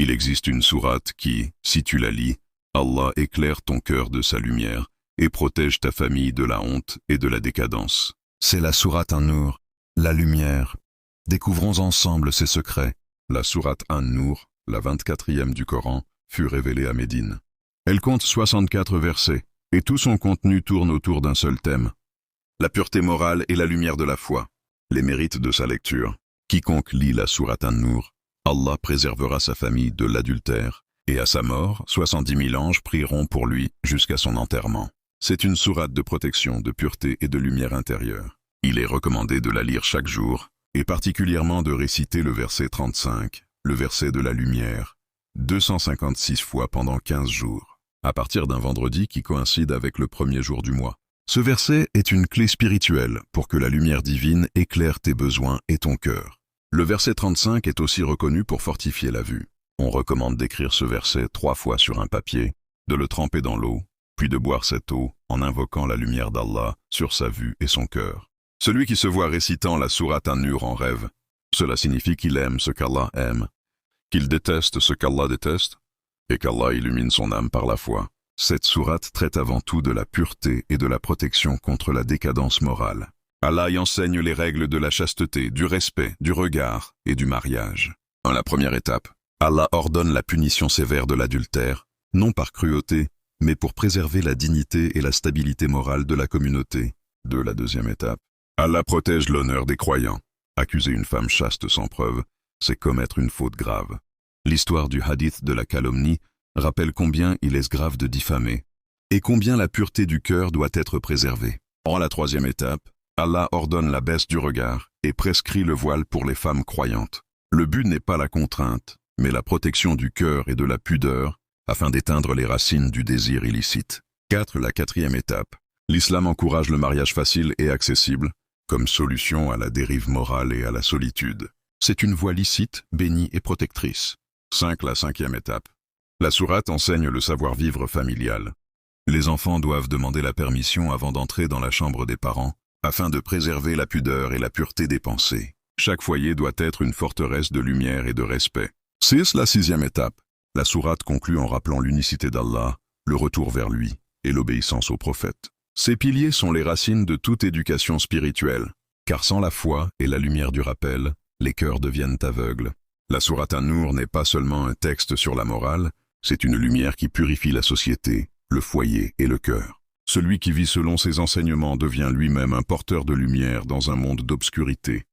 Il existe une sourate qui, si tu la lis, Allah éclaire ton cœur de sa lumière et protège ta famille de la honte et de la décadence. C'est la sourate An-Nur, la lumière. Découvrons ensemble ses secrets. La sourate An-Nur, la 24e du Coran, fut révélée à Médine. Elle compte 64 versets, et tout son contenu tourne autour d'un seul thème. La pureté morale et la lumière de la foi. Les mérites de sa lecture. Quiconque lit la sourate An-Nur, Allah préservera sa famille de l'adultère, et à sa mort, 70 000 anges prieront pour lui jusqu'à son enterrement. C'est une sourate de protection, de pureté et de lumière intérieure. Il est recommandé de la lire chaque jour, et particulièrement de réciter le verset 35, le verset de la lumière, 256 fois pendant 15 jours, à partir d'un vendredi qui coïncide avec le premier jour du mois. Ce verset est une clé spirituelle pour que la lumière divine éclaire tes besoins et ton cœur. Le verset 35 est aussi reconnu pour fortifier la vue. On recommande d'écrire ce verset 3 fois sur un papier, de le tremper dans l'eau, puis de boire cette eau en invoquant la lumière d'Allah sur sa vue et son cœur. Celui qui se voit récitant la sourate An-Nur en rêve, cela signifie qu'il aime ce qu'Allah aime, qu'il déteste ce qu'Allah déteste, et qu'Allah illumine son âme par la foi. Cette sourate traite avant tout de la pureté et de la protection contre la décadence morale. Allah y enseigne les règles de la chasteté, du respect, du regard et du mariage. En la première étape, Allah ordonne la punition sévère de l'adultère, non par cruauté, mais pour préserver la dignité et la stabilité morale de la communauté. De la deuxième étape, Allah protège l'honneur des croyants. Accuser une femme chaste sans preuve, c'est commettre une faute grave. L'histoire du hadith de la calomnie rappelle combien il est grave de diffamer, et combien la pureté du cœur doit être préservée. En la troisième étape, Allah ordonne la baisse du regard et prescrit le voile pour les femmes croyantes. Le but n'est pas la contrainte, mais la protection du cœur et de la pudeur, afin d'éteindre les racines du désir illicite. 4. La quatrième étape. L'islam encourage le mariage facile et accessible, comme solution à la dérive morale et à la solitude. C'est une voie licite, bénie et protectrice. 5. La cinquième étape. La sourate enseigne le savoir-vivre familial. Les enfants doivent demander la permission avant d'entrer dans la chambre des parents, afin de préserver la pudeur et la pureté des pensées. Chaque foyer doit être une forteresse de lumière et de respect. 6. La sixième étape. La sourate conclut en rappelant l'unicité d'Allah, le retour vers lui et l'obéissance au prophète. Ces piliers sont les racines de toute éducation spirituelle, car sans la foi et la lumière du rappel, les cœurs deviennent aveugles. La sourate An-Nur n'est pas seulement un texte sur la morale, c'est une lumière qui purifie la société, le foyer et le cœur. Celui qui vit selon ses enseignements devient lui-même un porteur de lumière dans un monde d'obscurité.